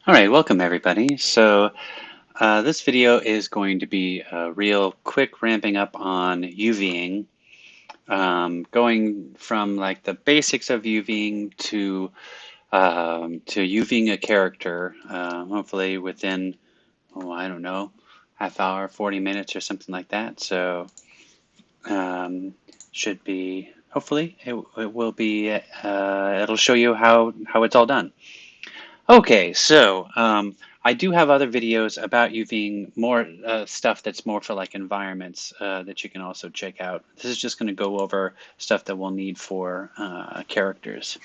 All right, welcome everybody. This video is going to be a real quick ramping up on UVing, going from like the basics of UVing to UVing a character, hopefully within, I don't know, half hour, 40 minutes or something like that. Um, should be, hopefully it will be, it'll show you how it's all done. Okay, I do have other videos about UVing, more stuff that's more for like environments that you can also check out. This is just going to go over stuff that we'll need for characters.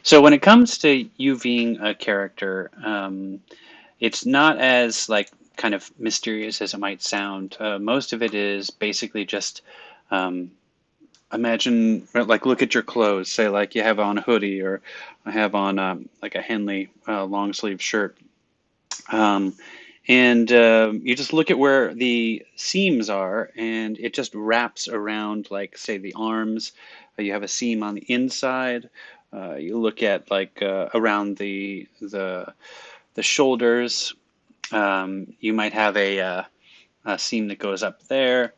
So when it comes to UVing a character, it's not as like kind of mysterious as it might sound. Most of it is basically just um, imagine, like, look at your clothes. Say, like, you have on a hoodie, or I have on like a Henley long sleeve shirt. Um, and you just look at where the seams are, and it just wraps around, like, say, the arms. You have a seam on the inside. You look at, like, around the shoulders. You might have a seam that goes up there,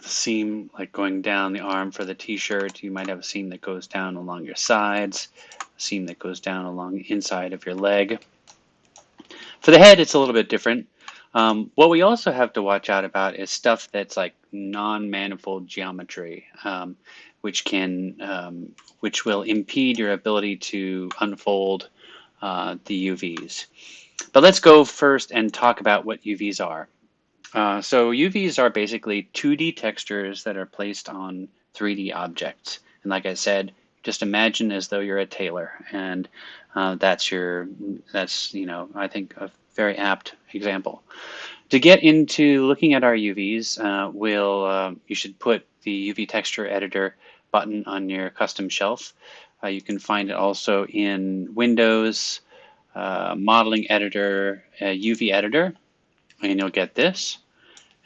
the seam like going down the arm for the t-shirt. You might have a seam that goes down along your sides, a seam that goes down along the inside of your leg. For the head, it's a little bit different. What we also have to watch out about is stuff that's like non-manifold geometry, which will impede your ability to unfold the UVs. But let's go first and talk about what UVs are. So UVs are basically 2D textures that are placed on 3D objects. And like I said, just imagine as though you're a tailor, and that's I think a very apt example. To get into looking at our UVs, you should put the UV texture editor button on your custom shelf. You can find it also in Windows, modeling editor, UV editor, and you'll get this.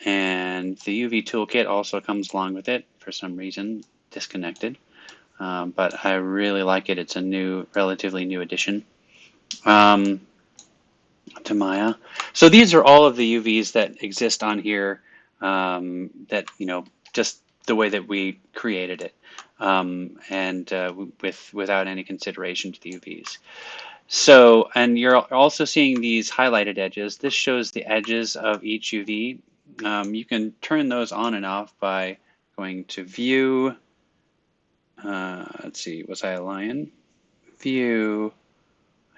And the UV toolkit also comes along with it, for some reason, disconnected. But I really like it. It's a relatively new addition um, to Maya. So these are all of the UVs that exist on here, that, just the way that we created it, and without any consideration to the UVs. So, and you're also seeing these highlighted edges. This shows the edges of each UV. You can turn those on and off by going to View. Let's see, was I a lion? View.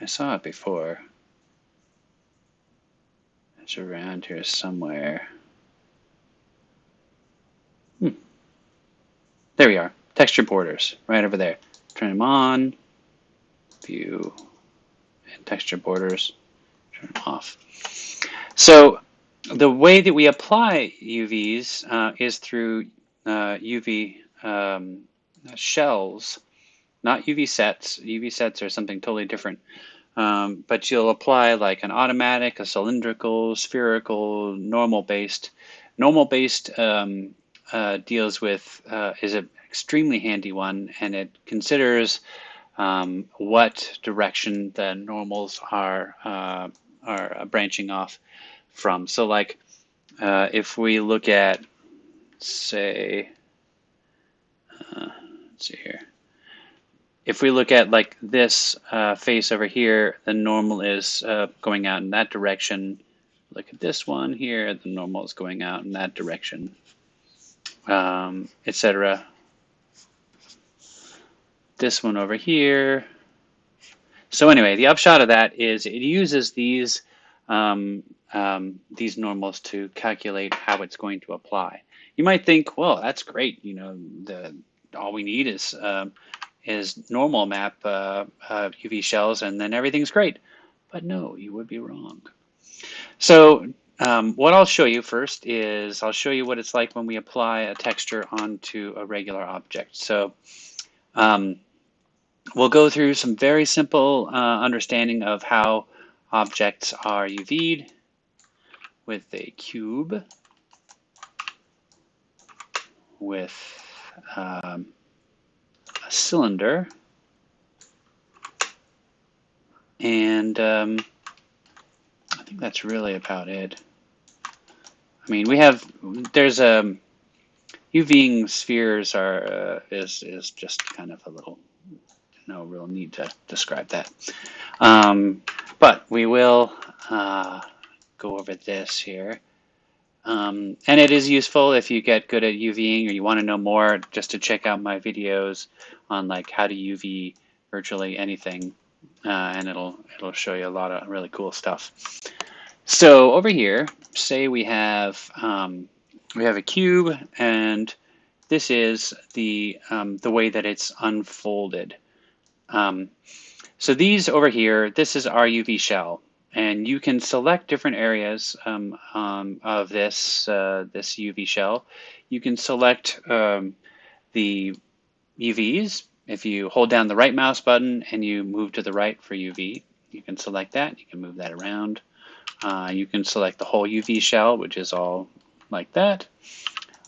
I saw it before. It's around here somewhere. Hmm. There we are. Texture borders, right over there. Turn them on. View and texture borders. Turn them off. So the way that we apply UVs is through UV shells, not UV sets. UV sets are something totally different. But you'll apply like an automatic, a cylindrical, spherical, normal based. Normal based deals with is an extremely handy one, and it considers what direction the normals are branching off from. So, like, if we look at, say, let's see here. If we look at like this face over here, the normal is going out in that direction. Look at this one here, the normal is going out in that direction, etc. This one over here. So anyway, the upshot of that is it uses these normals to calculate how it's going to apply. You might think, well, that's great. All we need is normal map UV shells, and then everything's great. But no, you would be wrong. So what I'll show you first is I'll show you what it's like when we apply a texture onto a regular object. So um, we'll go through some very simple understanding of how objects are UV'd with a cube, with a cylinder, And I think that's really about it. I mean, there's UVing spheres is just kind of a little, no real need to describe that. But we will go over this here. And it is useful if you get good at UVing or you want to know more, just to check out my videos on like how to UV virtually anything, and it'll show you a lot of really cool stuff. So over here, say we have a cube, and this is the way that it's unfolded. Um, so these over here, this is our UV shell, and you can select different areas of this UV shell. You can select the UVs. If you hold down the right mouse button and you move to the right for UV, you can select that. You can move that around. You can select the whole UV shell, which is all like that.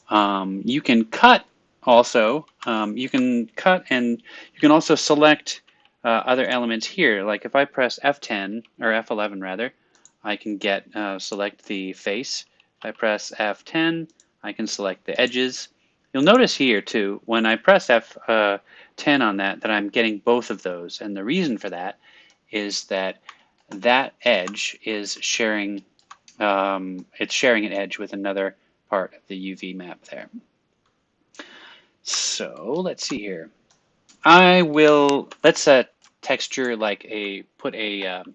You can cut also. You can cut, and you can also select other elements here. Like if I press F10 or F11 rather, I can select the face. If I press F10, I can select the edges. You'll notice here too, when I press F10 on that I'm getting both of those, and the reason for that is that edge is sharing. It's sharing an edge with another part of the UV map there. So let's see here. Let's texture like put a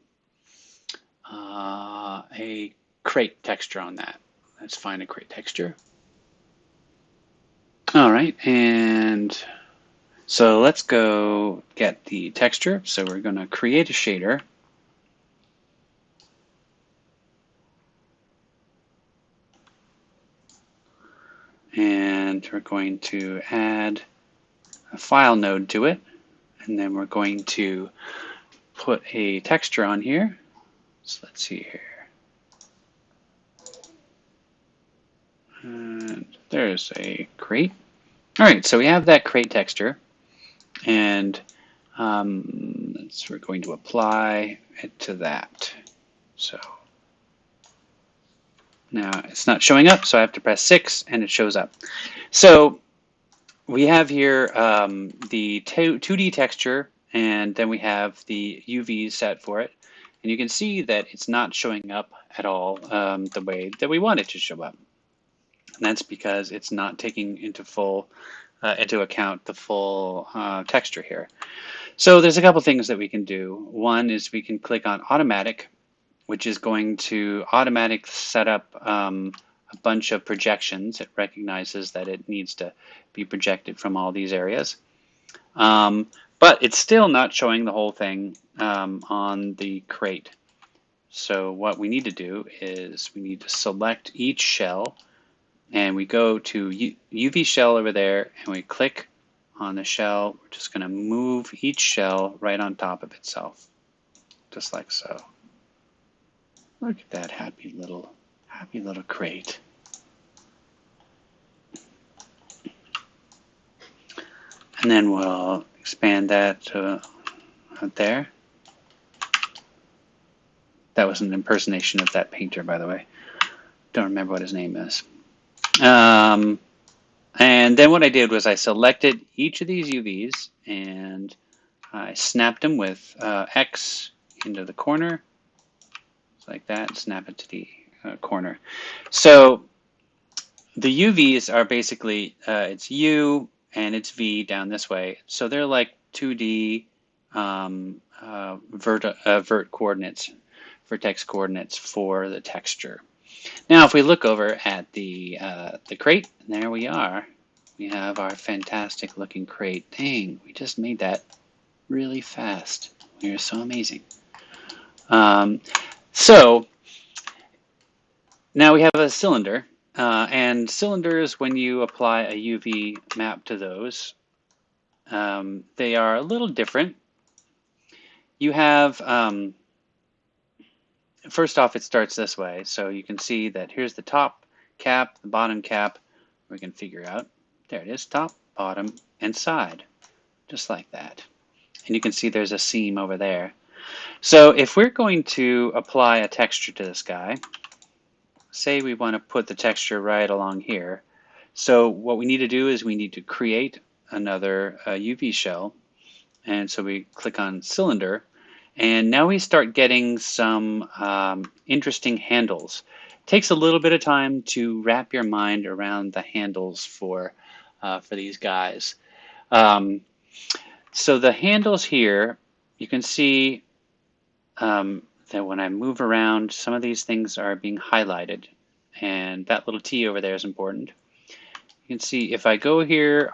crate texture on that. Let's find a crate texture. All right, and so let's go get the texture. So we're going to create a shader. And we're going to add a file node to it. And then we're going to put a texture on here. So let's see here. And there's a crate. All right, so we have that crate texture. And we're going to apply it to that. So now it's not showing up, so I have to press 6 and it shows up. So we have here the 2D texture, and then we have the UV set for it. And you can see that it's not showing up at all the way that we want it to show up. And that's because it's not taking into account the full texture here. So there's a couple things that we can do. One is we can click on automatic, which is going to automatically set up a bunch of projections. It recognizes that it needs to be projected from all these areas. But it's still not showing the whole thing on the crate. So what we need to do is we need to select each shell, and we go to UV shell over there, and we click on the shell. We're just going to move each shell right on top of itself, just like so. Look at that happy little crate. And then we'll expand that to out there. That was an impersonation of that painter, by the way. Don't remember what his name is. And then what I did was I selected each of these UVs and I snapped them with X into the corner, like that, snap it to the corner. So the UVs are basically, it's U and it's V down this way. So they're like 2D vert coordinates, vertex coordinates for the texture. Now, if we look over at the crate, there we are. We have our fantastic looking crate. Dang, we just made that really fast. We are so amazing. So now we have a cylinder, and cylinders, when you apply a UV map to those, they are a little different. You have, first off, it starts this way. So you can see that here's the top cap, the bottom cap. We can figure out, there it is, top, bottom, and side, just like that. And you can see there's a seam over there. So if we're going to apply a texture to this guy, say we want to put the texture right along here. So what we need to do is we need to create another UV shell. And so we click on cylinder. And now we start getting some interesting handles. It takes a little bit of time to wrap your mind around the handles for these guys. Um, so the handles here, you can see that when I move around, some of these things are being highlighted. And that little T over there is important. You can see if I go here,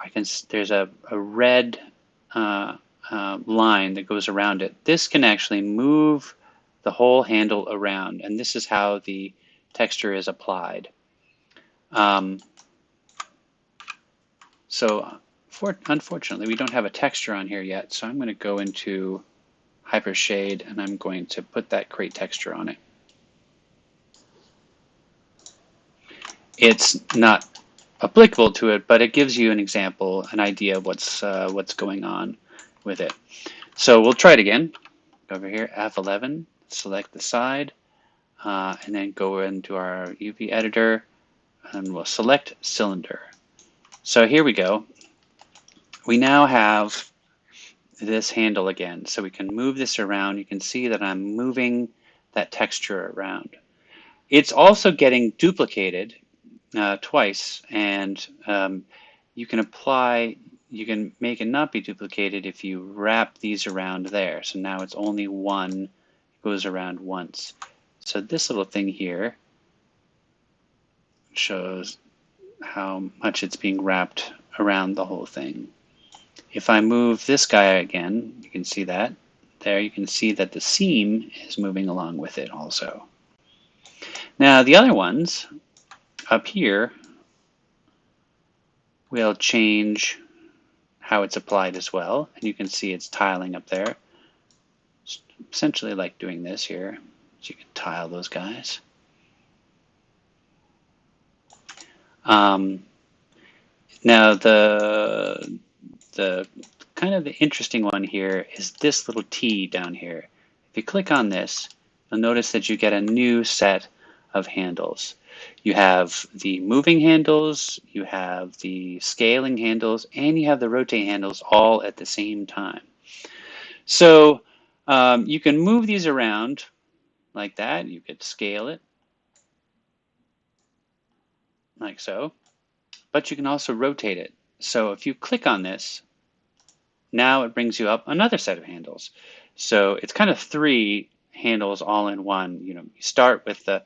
there's a red line that goes around it. This can actually move the whole handle around, and this is how the texture is applied. So unfortunately, we don't have a texture on here yet, so I'm going to go into Hypershade, and I'm going to put that create texture on it. It's not applicable to it, but it gives you an example, an idea of what's going on with it. So we'll try it again. Go over here, F11, select the side, and then go into our UV editor, and we'll select cylinder. So here we go. We now have this handle again, so we can move this around. You can see that I'm moving that texture around. It's also getting duplicated twice, and you can make it not be duplicated if you wrap these around there. So now it's only one, goes around once. So this little thing here shows how much it's being wrapped around the whole thing. If I move this guy again, you can see that. There you can see that the seam is moving along with it also. Now the other ones up here will change how it's applied as well. And you can see it's tiling up there. It's essentially like doing this here. So you can tile those guys. Now the kind of the interesting one here is this little T down here. If you click on this, you'll notice that you get a new set of handles. You have the moving handles, you have the scaling handles, and you have the rotate handles all at the same time. So you can move these around like that. You could scale it like so, but you can also rotate it. So if you click on this, now it brings you up another set of handles. So it's kind of three handles all in one. You start with the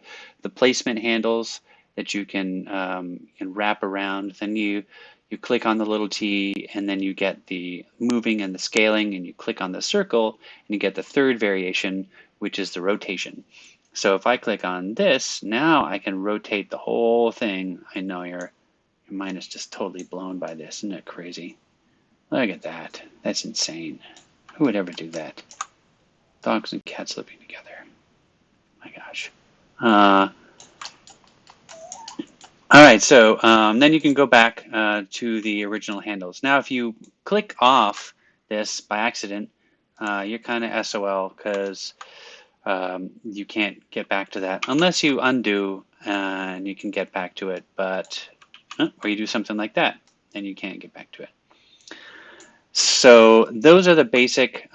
placement handles that you can wrap around. Then you click on the little T, and then you get the moving and the scaling, and you click on the circle, and you get the third variation, which is the rotation. So if I click on this, now I can rotate the whole thing. I know your mind is just totally blown by this. Isn't it crazy? Look at that. That's insane. Who would ever do that? Dogs and cats living together. My gosh. All right, so then you can go back to the original handles. Now, if you click off this by accident, you're kind of SOL because you can't get back to that unless you undo and you can get back to it. But or you do something like that, and you can't get back to it. So those are the basic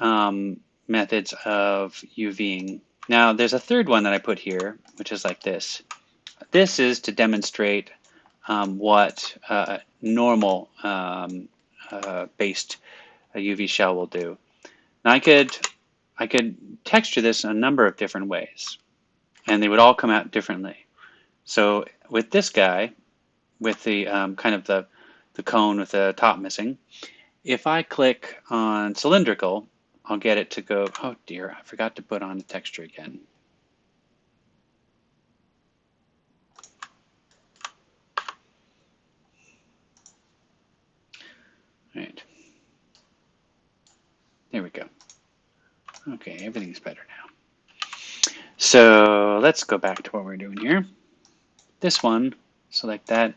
methods of UVing. Now there's a third one that I put here, which is like this. This is to demonstrate what normal based UV shell will do. Now I could texture this in a number of different ways, and they would all come out differently. So with this guy, with the kind of the cone with the top missing, if I click on cylindrical, I'll get it to go, oh dear, I forgot to put on the texture again. All right. There we go. Okay, everything's better now. So let's go back to what we're doing here. This one, select that.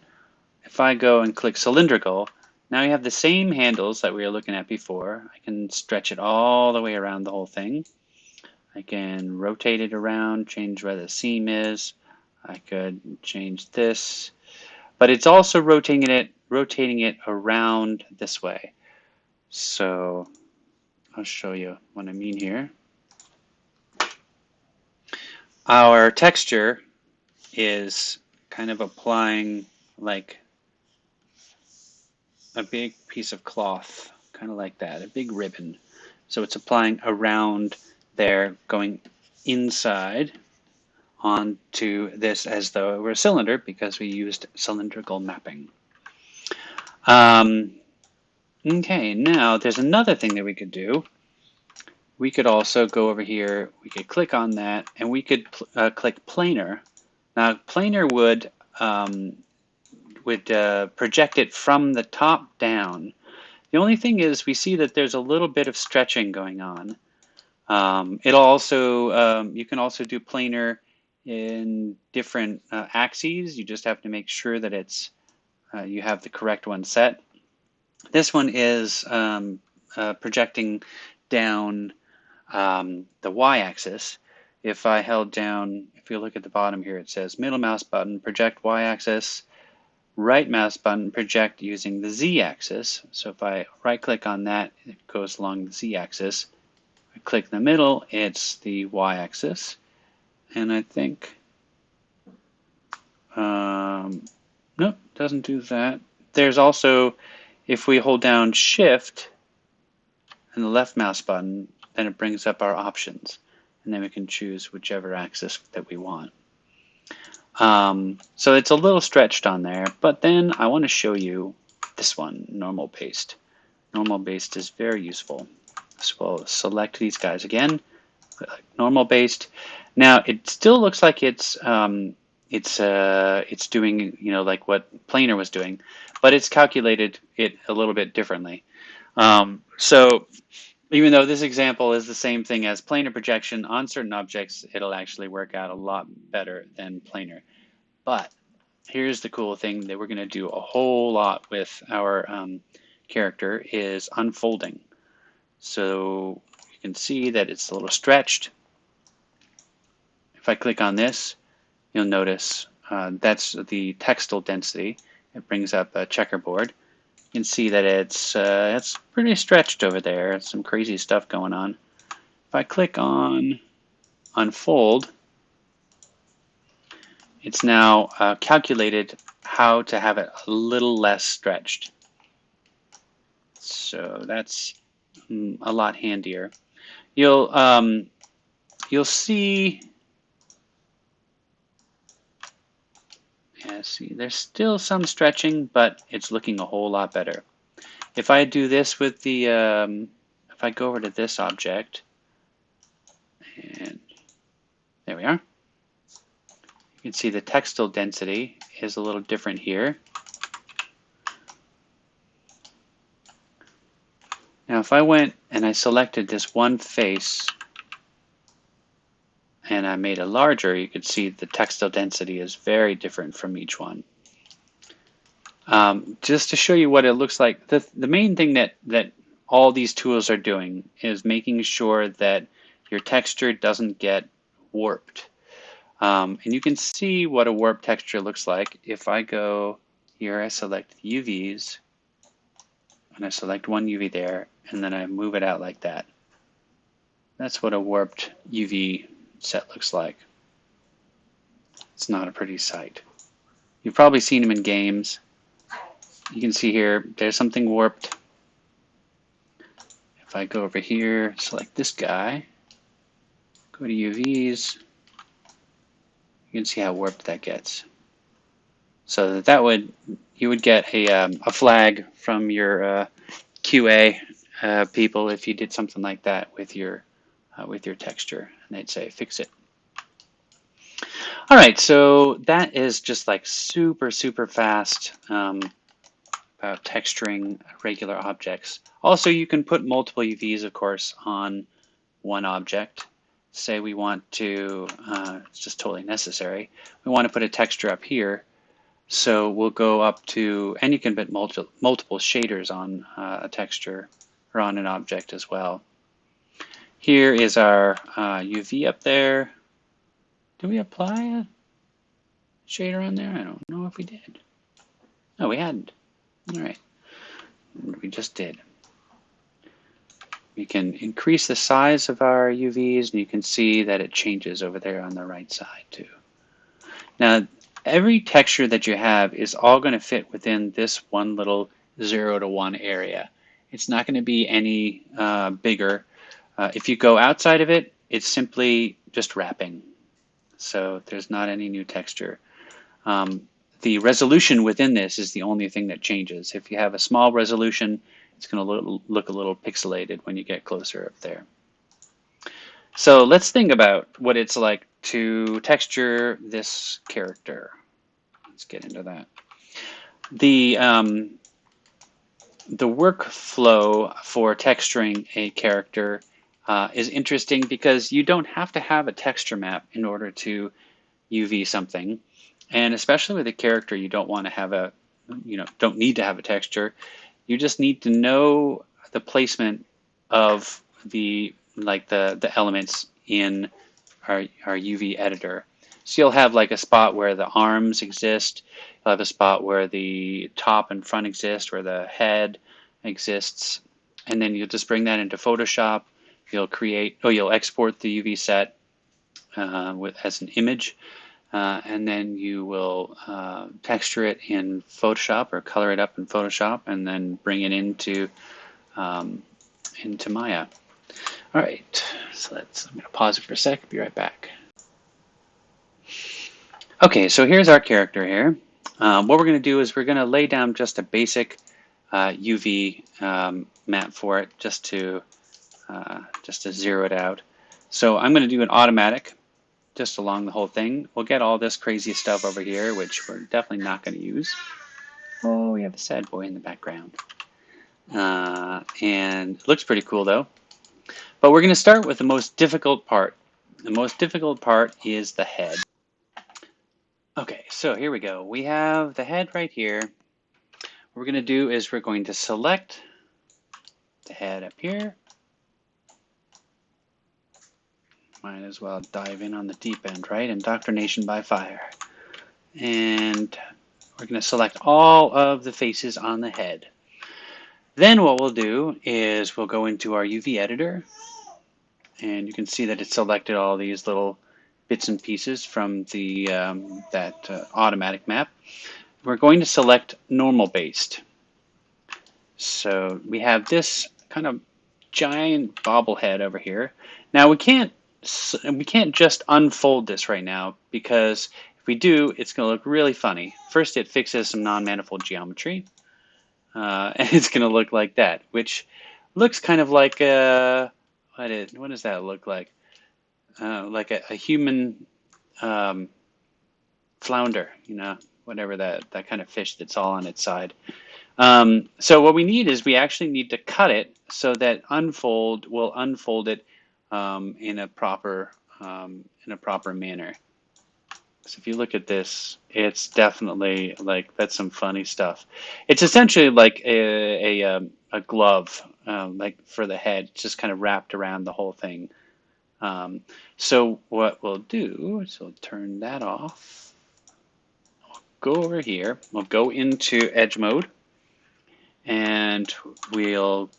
If I go and click cylindrical, now you have the same handles that we were looking at before. I can stretch it all the way around the whole thing. I can rotate it around, change where the seam is. I could change this, but it's also rotating it around this way. So I'll show you what I mean here. Our texture is kind of applying like a big piece of cloth, kind of like that, a big ribbon. So it's applying around there, going inside onto this as though it were a cylinder because we used cylindrical mapping. Okay, now there's another thing that we could do. We could also go over here, we could click on that, and we could click planar. Now, planar would project it from the top down. The only thing is we see that there's a little bit of stretching going on. It'll also you can also do planar in different axes. You just have to make sure that it's you have the correct one set. This one is projecting down the y-axis. If I held down, if you look at the bottom here, it says middle mouse button, project y-axis, right mouse button, project using the z-axis. So if I right click on that, it goes along the z-axis. I click the middle, it's the y-axis. And I think, nope, doesn't do that. There's also, if we hold down shift and the left mouse button, then it brings up our options. And then we can choose whichever axis that we want. So it's a little stretched on there, but then I want to show you this one, normal based. Normal based is very useful. So we'll select these guys again, normal based. Now it still looks like it's doing, you know, like what planar was doing, but it's calculated it a little bit differently. So even though this example is the same thing as planar projection on certain objects, it'll actually work out a lot better than planar. But here's the cool thing that we're going to do a whole lot with our character is unfolding. So you can see that it's a little stretched. If I click on this, you'll notice that's the textile density. It brings up a checkerboard. You can see that it's pretty stretched over there. Some crazy stuff going on. If I click on unfold, it's now calculated how to have it a little less stretched. So that's a lot handier. You'll see. Yeah, see, there's still some stretching, but it's looking a whole lot better. If I do this with the, if I go over to this object, and there we are, you can see the textile density is a little different here. Now, if I went and I selected this one face, and I made it larger, you could see the textile density is very different from each one. Just to show you what it looks like, the main thing that all these tools are doing is making sure that your texture doesn't get warped. And you can see what a warped texture looks like. If I go here, I select UVs, and I select one UV there, and then I move it out like that. That's what a warped UV set looks like. It's not a pretty sight. You've probably seen them in games. You can see here, there's something warped. If I go over here, select this guy, go to UVs, you can see how warped that gets. So that would, you would get a flag from your QA people if you did something like that with your texture, and they'd say fix it. All right, so that is just like super fast about texturing regular objects. Also, you can put multiple UVs, of course, on one object. Say we want to, it's just totally necessary, we want to put a texture up here. So we'll go up to, and you can put multiple shaders on a texture or on an object as well. Here is our UV up there. Did we apply a shader on there? I don't know if we did. No, we hadn't. All right, we just did. We can increase the size of our UVs, and you can see that it changes over there on the right side too. Now, every texture that you have is all going to fit within this one little 0 to 1 area. It's not going to be any bigger. If you go outside of it, it's simply just wrapping. So there's not any new texture. The resolution within this is the only thing that changes. If you have a small resolution, it's going to look a little pixelated when you get closer up there. So let's think about what it's like to texture this character. Let's get into that. The workflow for texturing a character is interesting because you don't have to have a texture map in order to UV something. And especially with a character, you don't want to have a, don't need to have a texture. You just need to know the placement of the elements in our UV editor. So you'll have like a spot where the arms exist. You'll have a spot where the top and front exist, where the head exists, and then you'll just bring that into Photoshop. You'll export the UV set as an image. And then you will texture it in Photoshop or color it up in Photoshop and then bring it into Maya. All right, so I'm going to pause it for a sec, be right back. Okay, so here's our character here. What we're going to do is we're going to lay down just a basic UV map for it just to zero it out. So I'm going to do an automatic just along the whole thing. We'll get all this crazy stuff over here, which we're definitely not going to use. Oh, we have a sad boy in the background. And it looks pretty cool though. But we're going to start with the most difficult part. The most difficult part is the head. Okay, so here we go. We have the head right here. What we're going to do is we're going to select the head up here. Might as well dive in on the deep end, right? Indoctrination by fire. And we're going to select all of the faces on the head. Then what we'll do is we'll go into our UV editor, and you can see that it selected all these little bits and pieces from the automatic map. We're going to select normal based. So we have this kind of giant bobblehead over here. Now we can't just unfold this right now, because if we do, it's going to look really funny. First, it fixes some non-manifold geometry, and it's going to look like that, which looks kind of like what does that look like? Like a human flounder, whatever that kind of fish that's all on its side. So what we need is we actually need to cut it so that unfold will unfold it in a proper manner. So if you look at this, it's definitely like, that's some funny stuff. It's essentially like a glove, like for the head, just kind of wrapped around the whole thing. So what we'll do is we'll turn that off. We'll go over here. We'll go into edge mode, and we'll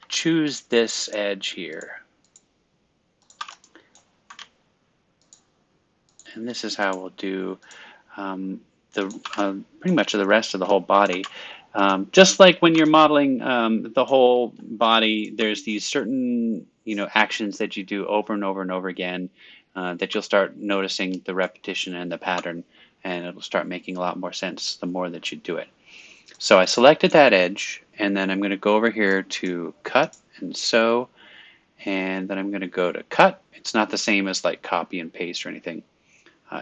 choose this edge here. And this is how we'll do pretty much the rest of the whole body. Just like when you're modeling the whole body, there's these certain actions that you do over and over and over again that you'll start noticing the repetition and the pattern, and it'll start making a lot more sense the more that you do it. So I selected that edge, and then I'm going to go over here to cut and sew, and then I'm going to go to cut. It's not the same as like copy and paste or anything.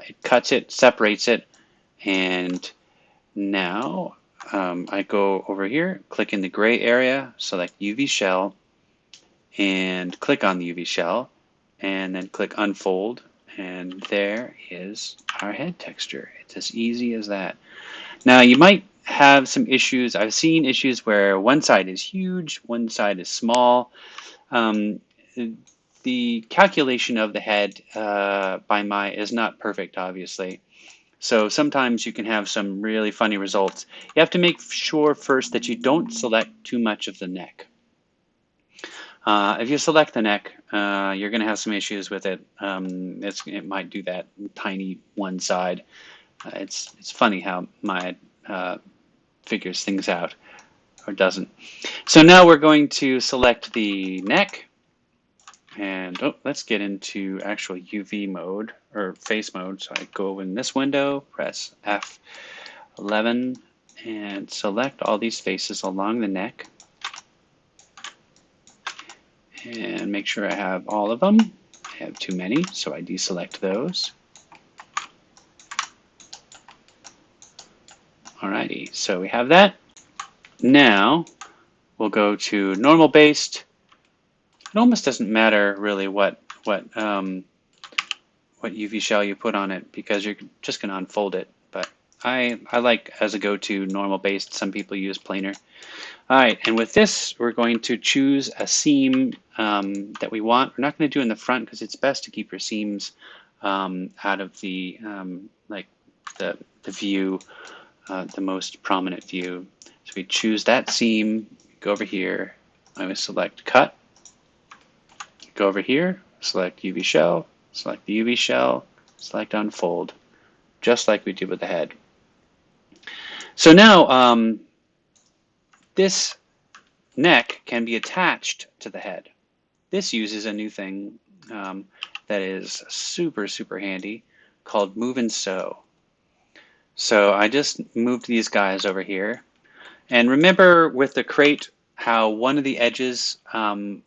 It cuts it, separates it, and now I go over here, click in the gray area, select UV shell, and click on the UV shell, and then click unfold, and there is our head texture. It's as easy as that. Now you might have some issues. I've seen issues where one side is huge, one side is small. the calculation of the head by Maya is not perfect, obviously. So sometimes you can have some really funny results. You have to make sure first that you don't select too much of the neck. If you select the neck, you're going to have some issues with it. It might do that tiny one side. It's funny how Maya figures things out or doesn't. So now we're going to select the neck. And let's get into actual UV mode or face mode. So I go in this window, press F11, and select all these faces along the neck. And make sure I have all of them. I have too many, so I deselect those. Alrighty, so we have that. Now we'll go to normal based. It almost doesn't matter really what UV shell you put on it because you're just going to unfold it. But I like as a go-to normal based. Some people use planar. All right, and with this, we're going to choose a seam that we want. We're not going to do in the front because it's best to keep your seams out of the like the view, the most prominent view. So we choose that seam. Go over here. I would select cut. Go over here. Select UV shell. Select the UV shell. Select unfold, just like we did with the head. So now this neck can be attached to the head. This uses a new thing that is super, super handy called move and sew. So I just moved these guys over here. And remember with the crate how one of the edges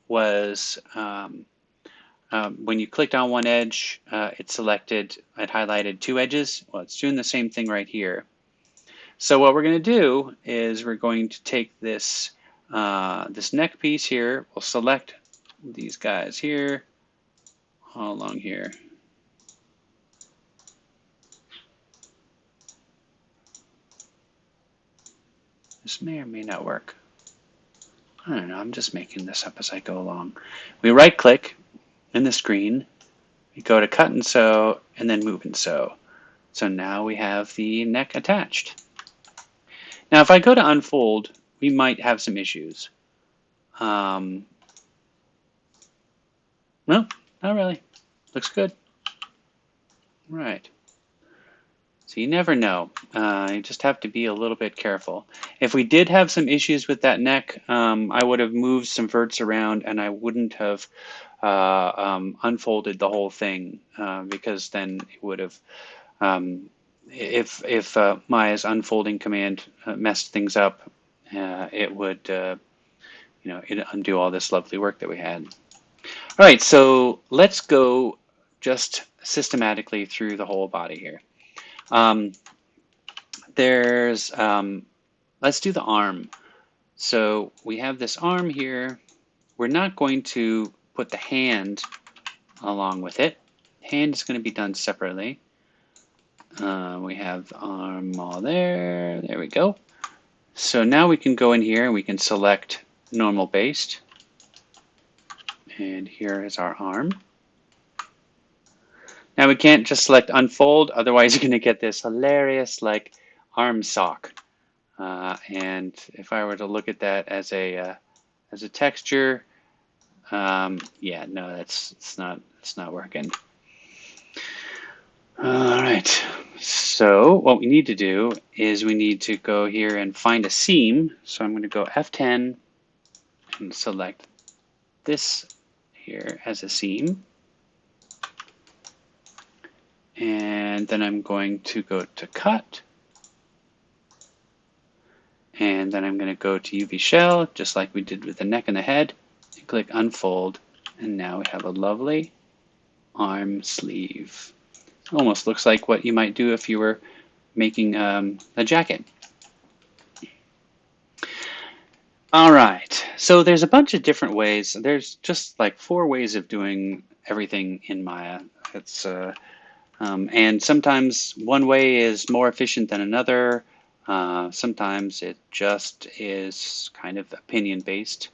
was, when you clicked on one edge, it highlighted two edges. Well, it's doing the same thing right here. So what we're going to do is we're going to take this this neck piece here. We'll select these guys here, all along here. This may or may not work. I don't know. I'm just making this up as I go along. We right-click in the screen. We go to cut and sew, and then move and sew. So now we have the neck attached. Now, if I go to unfold, we might have some issues. No, not really. Looks good. Right. So you never know. You just have to be a little bit careful. If we did have some issues with that neck, I would have moved some verts around and I wouldn't have unfolded the whole thing because then it would have, if Maya's unfolding command messed things up, it would, it'd undo all this lovely work that we had. All right, so let's go just systematically through the whole body here. Let's do the arm. So we have this arm here. We're not going to put the hand along with it. Hand is going to be done separately. We have the arm all there. There we go. So now we can go in here and we can select normal based. And here is our arm. Now we can't just select unfold, otherwise you're going to get this hilarious like arm sock. And if I were to look at that as a texture, yeah, no, it's not working. All right. So what we need to do is we need to go here and find a seam. So I'm going to go F10 and select this here as a seam. And then I'm going to go to cut. And then I'm going to go to UV shell, just like we did with the neck and the head. And click unfold. And now we have a lovely arm sleeve. Almost looks like what you might do if you were making a jacket. All right, so there's a bunch of different ways. There's just like 4 ways of doing everything in Maya. It's and sometimes one way is more efficient than another. Sometimes it just is kind of opinion based.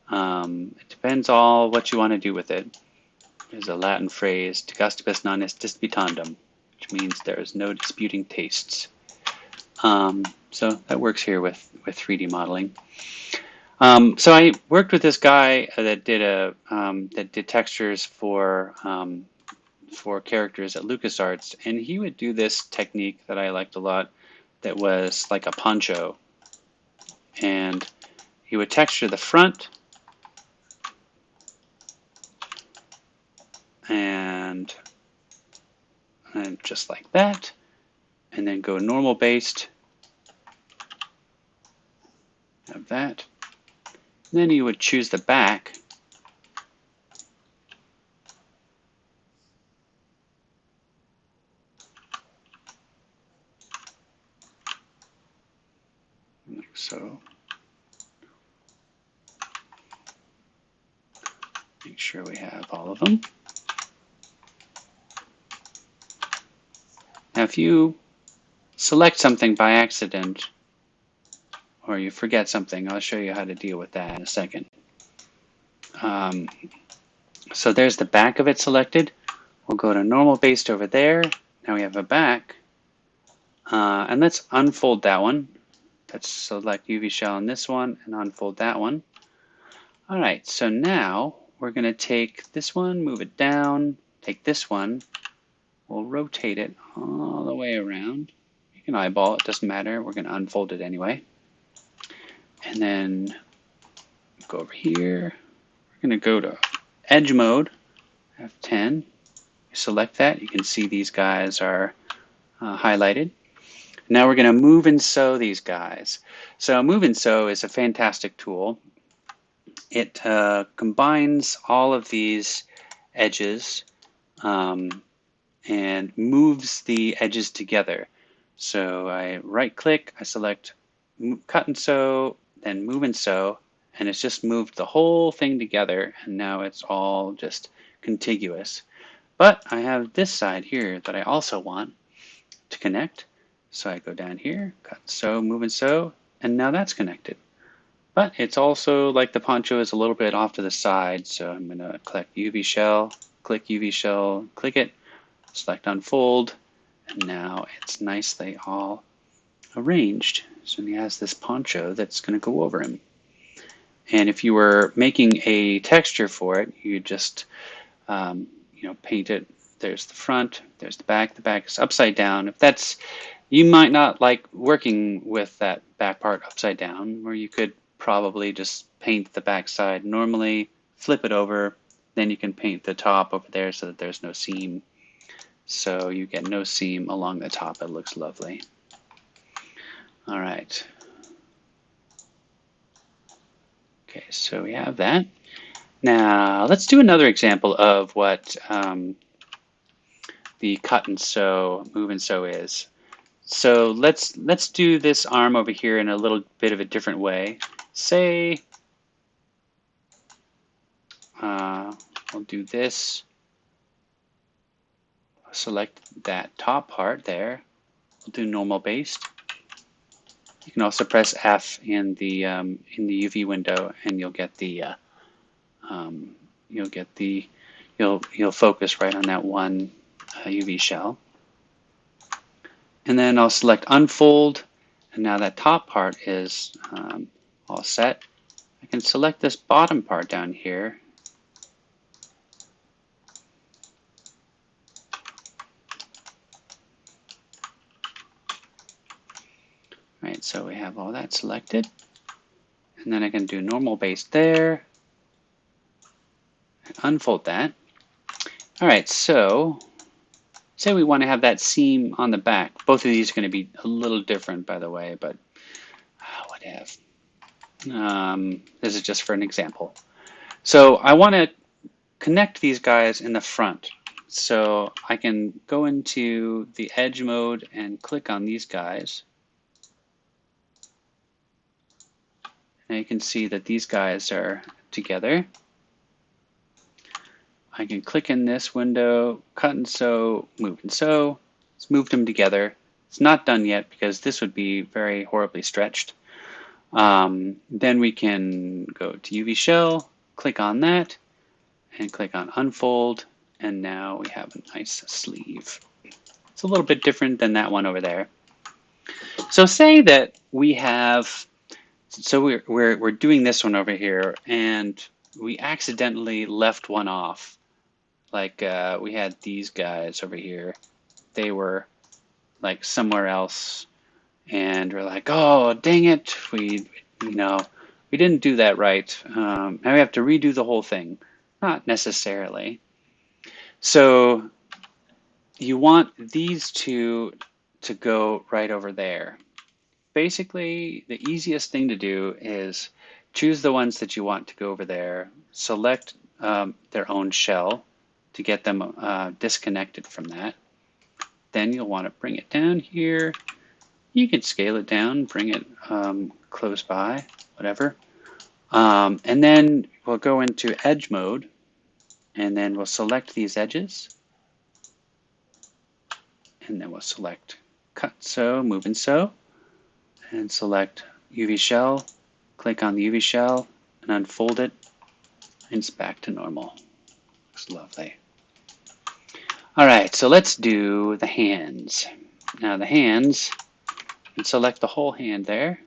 It depends all what you want to do with it. is a Latin phrase, de gustibus non est disputandum, which means there is no disputing tastes. So that works here with 3D modeling. So I worked with this guy that did textures for characters at LucasArts, and he would do this technique that I liked a lot, that was like a poncho, and he would texture the front and just like that, and then go normal based, of that. And then you would choose the back, like so. Make sure we have all of them. Now if you select something by accident, or you forget something, I'll show you how to deal with that in a second. So there's the back of it selected. We'll go to normal based over there. Now we have a back. And let's unfold that one. Let's select UV shell on this one and unfold that one. All right, so now we're going to take this one, move it down, take this one, we'll rotate it all the way around. You can eyeball it, doesn't matter. We're going to unfold it anyway. And then go over here. We're going to go to edge mode, F10. Select that. You can see these guys are highlighted. Now we're going to move and sew these guys. So move and sew is a fantastic tool. It combines all of these edges and moves the edges together. So I right click, I select cut and sew, then move and sew, and it's just moved the whole thing together, and now it's all just contiguous. But I have this side here that I also want to connect. So I go down here, cut, sew, move and sew, and now that's connected. But it's also like the poncho is a little bit off to the side, so I'm going to click UV shell, click UV shell, click it, select unfold, and now it's nicely all arranged. So he has this poncho that's going to go over him. And if you were making a texture for it, you just paint it. There's the front, there's the back. The back is upside down. If that's, you might not like working with that back part upside down, or you could probably just paint the back side normally, flip it over, then you can paint the top over there so that there's no seam. So you get no seam along the top. It looks lovely. All right. Okay, so we have that. Now let's do another example of what the cut and sew, move and sew is. So let's do this arm over here in a little bit of a different way. Say we'll do this. Select that top part there. We'll do normal based. You can also press F in the UV window, and you'll get the you'll focus right on that one UV shell. And then I'll select unfold, and now that top part is all set. I can select this bottom part down here. Right, so we have all that selected. And then I can do normal base there. And unfold that. All right, so say we want to have that seam on the back. Both of these are going to be a little different, by the way, but whatever. This is just for an example. So I want to connect these guys in the front. So I can go into the edge mode and click on these guys. And you can see that these guys are together. I can click in this window, cut and sew, move and sew. It's moved them together. It's not done yet because this would be very horribly stretched. Then we can go to UV shell, click on that, and click on unfold, And now we have a nice sleeve. It's a little bit different than that one over there. So say that we have, so we're doing this one over here, and we accidentally left one off. Like we had these guys over here. They were like somewhere else, and we're like, oh, dang it, we didn't do that right. Now we have to redo the whole thing. Not necessarily. So you want these two to go right over there. Basically, the easiest thing to do is choose the ones that you want to go over there, select their own shell to get them disconnected from that. Then you'll want to bring it down here. You can scale it down, bring it close by, whatever. And then we'll go into edge mode, and then we'll select these edges. And then we'll select cut so, move and so, and select UV shell, click on the UV shell, and unfold it, and it's back to normal. Looks lovely. All right, so let's do the hands. Now the hands, and select the whole hand there.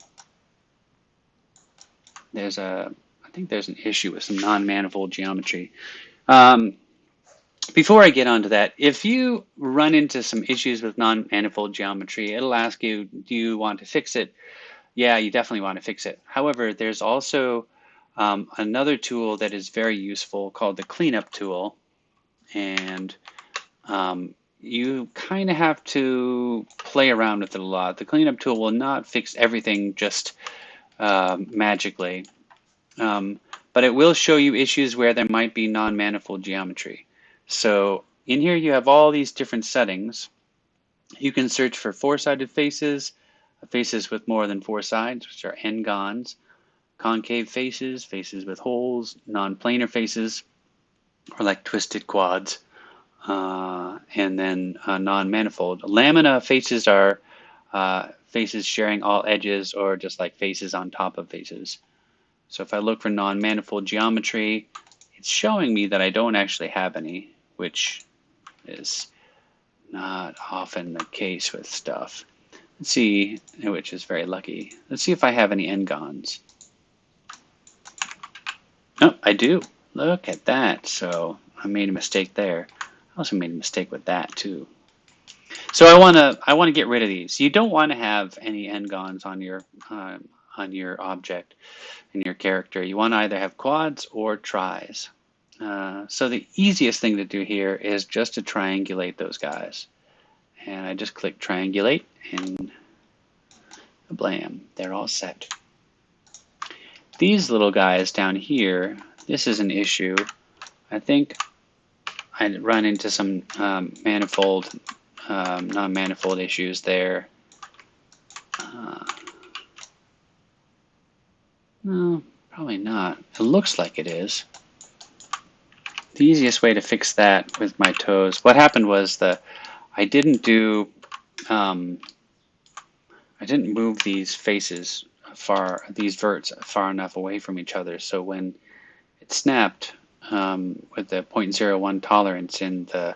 I think there's an issue with some non-manifold geometry. Before I get onto that, if you run into some issues with non-manifold geometry, it'll ask you, do you want to fix it? Yeah, you definitely want to fix it. However, there's also another tool that is very useful called the cleanup tool. And you kind of have to play around with it a lot. The cleanup tool will not fix everything just magically. But it will show you issues where there might be non-manifold geometry. So in here you have all these different settings. You can search for four-sided faces, faces with more than four sides, which are n-gons, concave faces, faces with holes, non-planar faces, or like twisted quads, and then non-manifold. Lamina faces are faces sharing all edges, or just like faces on top of faces. So if I look for non-manifold geometry, it's showing me that I don't actually have any, which is not often the case with stuff. Let's see, which is very lucky. Let's see if I have any n-gons. Oh, I do. Look at that. So I made a mistake there. I also made a mistake with that too. So I want to get rid of these. You don't want to have any n-gons on your object in your character. You want to either have quads or tris. So the easiest thing to do here is just to triangulate those guys. And I just click triangulate, and blam, they're all set. These little guys down here, this is an issue. I think I run into some manifold, non-manifold issues there. No, probably not. It looks like it is. The easiest way to fix that with my toes, what happened was I didn't move these faces these verts far enough away from each other. So when it snapped with the 0.01 tolerance in the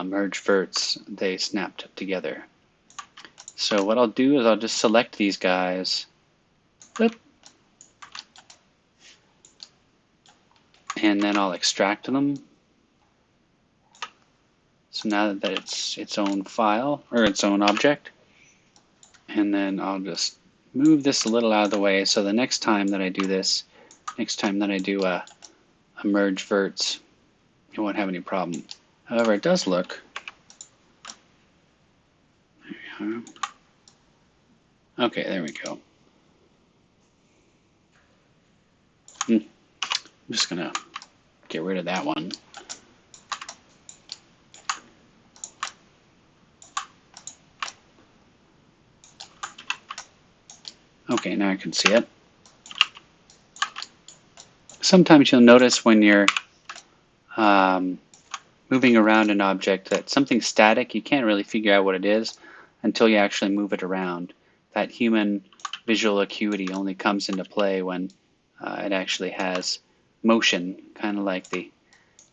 merge verts, they snapped together. So what I'll do is I'll just select these guys. Whoop. And then I'll extract them. So now that it's its own file, or its own object, and then I'll just move this a little out of the way, so the next time that I do this, next time that I do a merge verts, you won't have any problem. However, it does look, okay, there we go. I'm just gonna get rid of that one. Okay, now I can see it. Sometimes you'll notice when you're moving around an object that something's static, you can't really figure out what it is until you actually move it around. That human visual acuity only comes into play when it actually has motion, kind of like the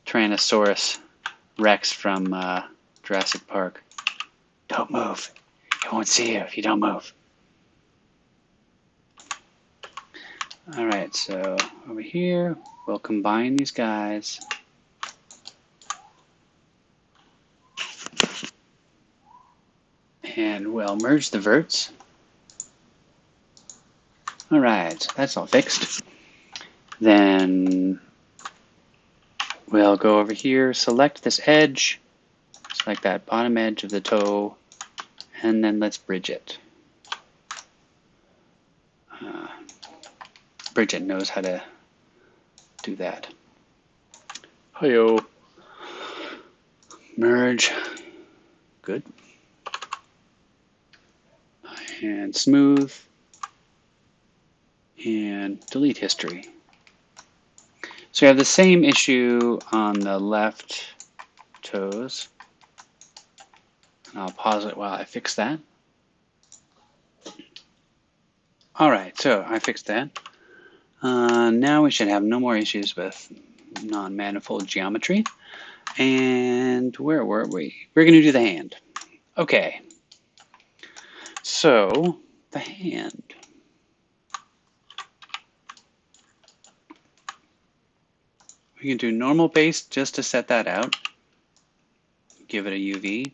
Tyrannosaurus Rex from Jurassic Park. Don't move. He won't see you if you don't move. All right, so over here, we'll combine these guys. And we'll merge the verts. All right, that's all fixed. Then we'll go over here, select this edge, select that bottom edge of the toe, and then let's bridge it. Bridget knows how to do that. Hi-yo. Merge. Good. And smooth. And delete history. So we have the same issue on the left toes. I'll pause it while I fix that. All right, so I fixed that. Now we should have no more issues with non-manifold geometry. And where were we? We're going to do the hand. Okay. So, the hand. We can do normal base just to set that out. Give it a UV.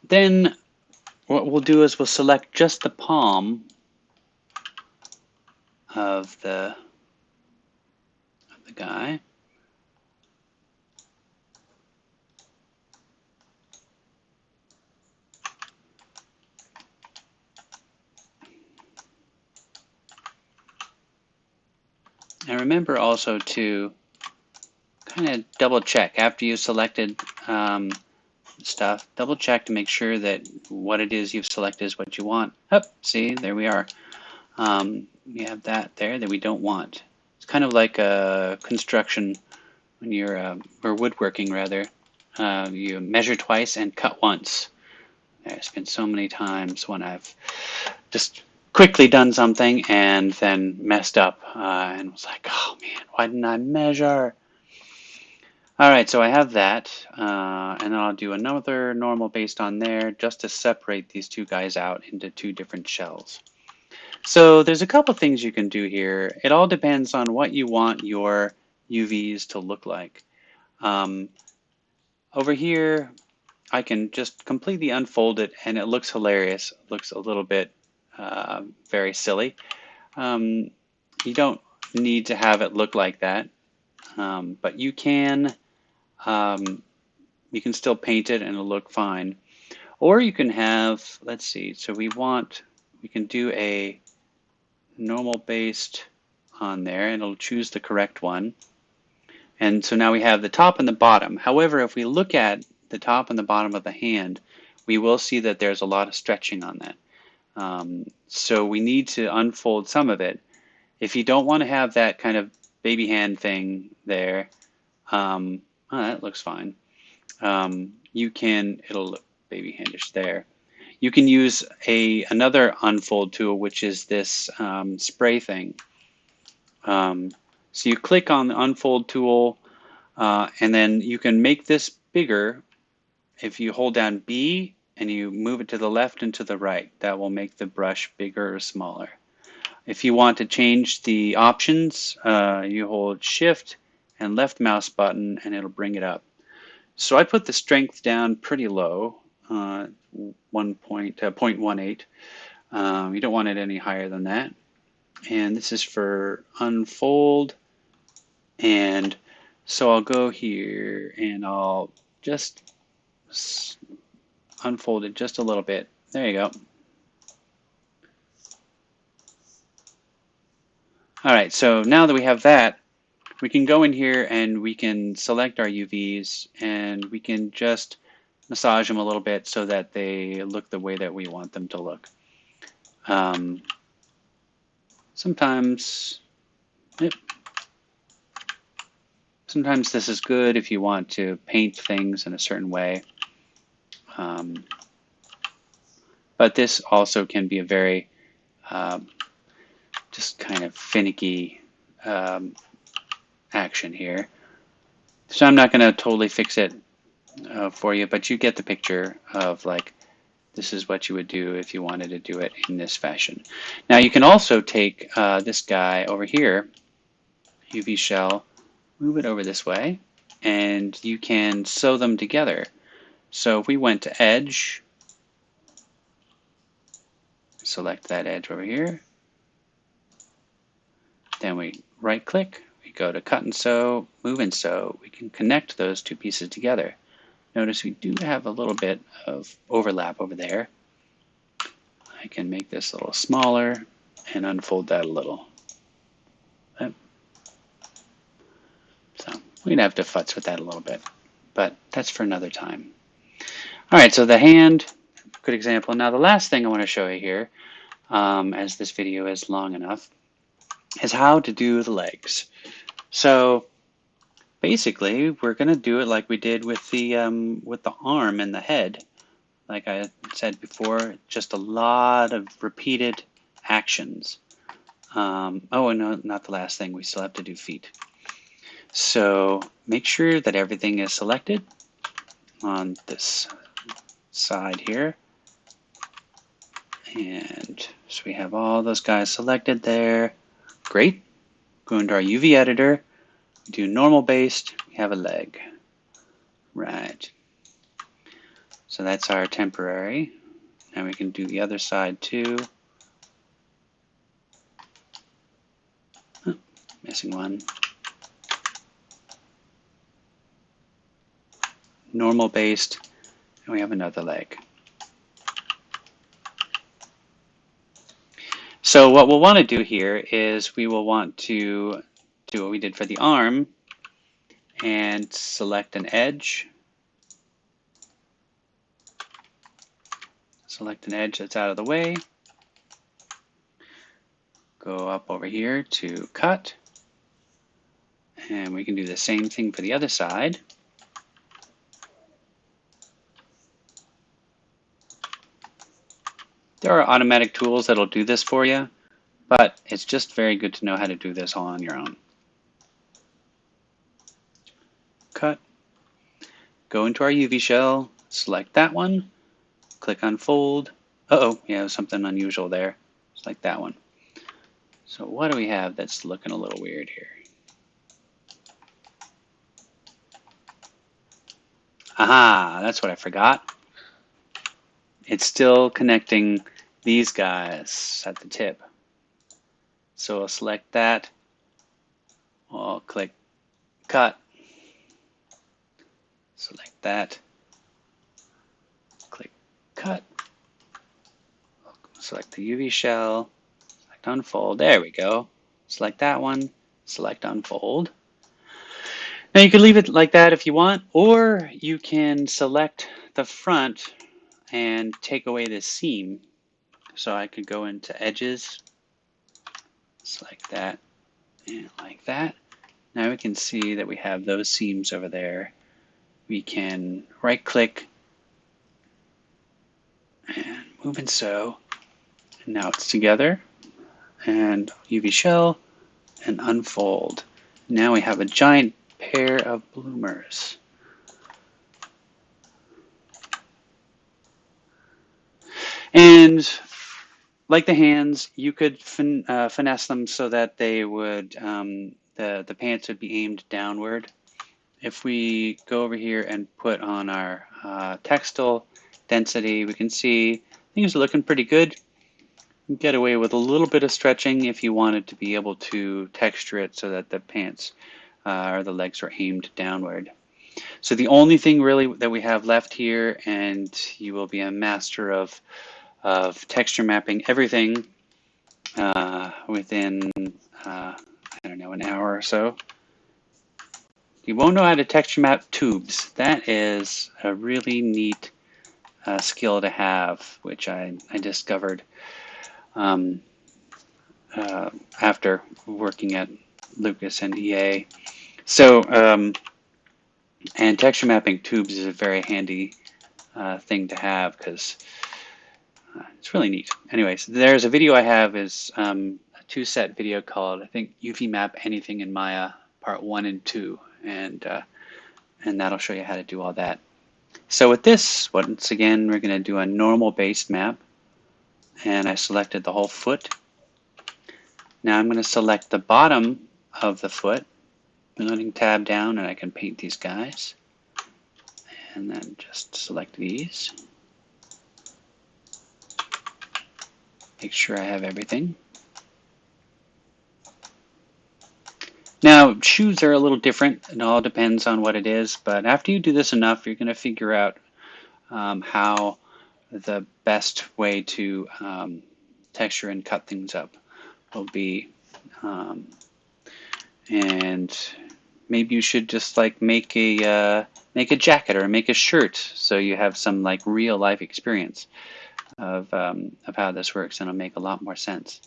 Then what we'll do is we'll select just the palm of the guy. And remember also to kind of double check after you've selected stuff, double check to make sure that what it is you've selected is what you want. Oh, see, there we are. We have that there that we don't want. It's kind of like a construction when you're, or woodworking rather. You measure twice and cut once. There's been so many times when I've just quickly done something and then messed up and was like, oh man, why didn't I measure? All right, so I have that, and then I'll do another normal based on there just to separate these two guys out into two different shells. So there's a couple things you can do here. It all depends on what you want your UVs to look like. Over here, I can just completely unfold it, and it looks hilarious. It looks a little bit very silly. You don't need to have it look like that, but you can still paint it and it'll look fine. Or you can have, let's see, so we can do a normal based on there and it'll choose the correct one. And so now we have the top and the bottom. However, if we look at the top and the bottom of the hand, we will see that there's a lot of stretching on that. So we need to unfold some of it. If you don't want to have that kind of baby hand thing there, oh, that looks fine. It'll look baby handish there. You can use another unfold tool, which is this spray thing. So you click on the unfold tool, and then you can make this bigger if you hold down B and you move it to the left and to the right. That will make the brush bigger or smaller. If you want to change the options, you hold Shift and left mouse button and it'll bring it up. So I put the strength down pretty low, 0.18. You don't want it any higher than that. And this is for unfold. And so I'll go here and I'll just unfold it just a little bit. There you go. All right, so now that we have that, we can go in here and we can select our UVs and we can just massage them a little bit so that they look the way that we want them to look. Sometimes this is good if you want to paint things in a certain way. But this also can be a very just kind of finicky action here. So I'm not going to totally fix it for you, but you get the picture of like this is what you would do if you wanted to do it in this fashion. Now you can also take this guy over here, UV shell, move it over this way, and you can sew them together. So if we went to edge, select that edge over here, then we right click, we go to cut and sew, move and sew. We can connect those two pieces together. Notice we do have a little bit of overlap over there. I can make this a little smaller and unfold that a little. So we'd have to futz with that a little bit, but that's for another time. All right, so the hand, good example. Now the last thing I want to show you here, as this video is long enough, is how to do the legs. So basically, we're going to do it like we did with the arm and the head. Like I said before, just a lot of repeated actions. Oh, no, not the last thing. We still have to do feet. So make sure that everything is selected on this side here. And so we have all those guys selected there. Great. Go into our UV editor, do normal based, we have a leg. Right. So that's our temporary. Now we can do the other side too. Oh, missing one. Normal based, and we have another leg. So what we'll want to do here is we will want to do what we did for the arm and select an edge. Select an edge that's out of the way. Go up over here to cut. And we can do the same thing for the other side. There are automatic tools that'll do this for you, but it's just very good to know how to do this all on your own. Cut. Go into our UV shell, select that one, click on fold. Uh-oh, yeah, there's something unusual there. Select that one. So what do we have that's looking a little weird here? Aha, that's what I forgot. It's still connecting these guys at the tip. So I'll select that. I'll click cut. Select that. Click cut. Select the UV shell. Select unfold. There we go. Select that one. Select unfold. Now you can leave it like that if you want, or you can select the front and take away this seam. So I could go into edges, select that, and like that. Now we can see that we have those seams over there. We can right click and move and sew. And now it's together. And UV shell and unfold. Now we have a giant pair of bloomers. And like the hands, you could finesse them so that they would the pants would be aimed downward. If we go over here and put on our textile density, we can see things are looking pretty good. You can get away with a little bit of stretching if you wanted to be able to texture it so that the pants or the legs are aimed downward. So the only thing really that we have left here, and you will be a master of texture mapping everything within, I don't know, an hour or so. You won't know how to texture map tubes. That is a really neat skill to have, which I discovered after working at Lucas and EA. So, and texture mapping tubes is a very handy thing to have because it's really neat. Anyways, there's a video I have is a 2-set video called, I think, UV Map Anything in Maya Part 1 and 2. And and that'll show you how to do all that. So with this, once again, we're going to do a normal based map, and I selected the whole foot. Now I'm going to select the bottom of the foot, letting tab down, and I can paint these guys, and then just select these. Make sure I have everything. Now, shoes are a little different. It all depends on what it is, but after you do this enough, you're going to figure out how the best way to texture and cut things up will be. And maybe you should just like make a jacket or make a shirt, so you have some like real life experience of how this works, and it'll make a lot more sense.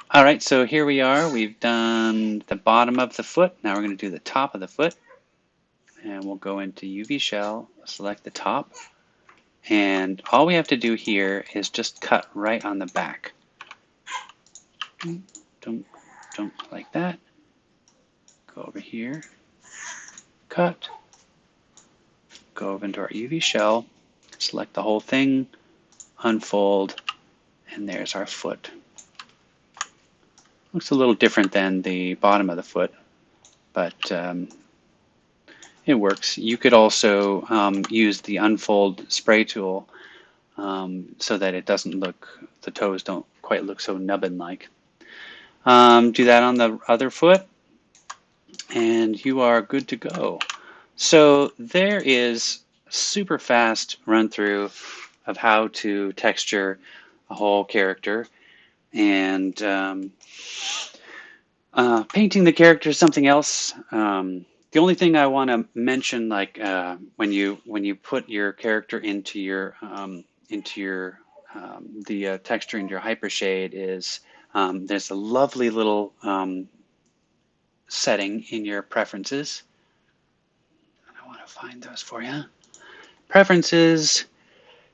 All right, so here we are. We've done the bottom of the foot. Now we're going to do the top of the foot. And we'll go into UV shell, select the top. And all we have to do here is just cut right on the back. Don't like that. Go over here, cut. Go over into our UV shell, select the whole thing, unfold, and there's our foot. Looks a little different than the bottom of the foot, but it works. You could also use the unfold spray tool so that it doesn't look, the toes don't quite look so nubbin-like. Do that on the other foot, and you are good to go. So there is a super fast run through of how to texture a whole character. And painting the character is something else. The only thing I want to mention, like when you put your character into your the texture into your hypershade, is there's a lovely little setting in your preferences. I want to find those for you. Preferences.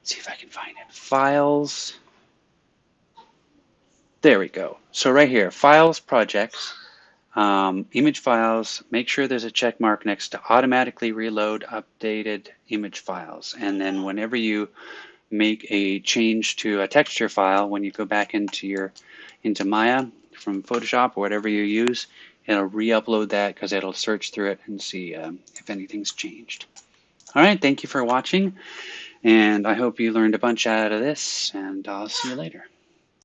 See if I can find it. Files. There we go. So right here, Files, Projects, Image Files. Make sure there's a check mark next to Automatically Reload Updated Image Files. And then whenever you make a change to a texture file, when you go back into Maya from Photoshop or whatever you use, it'll re-upload that because it'll search through it and see if anything's changed. All right, thank you for watching, and I hope you learned a bunch out of this, and I'll see you later.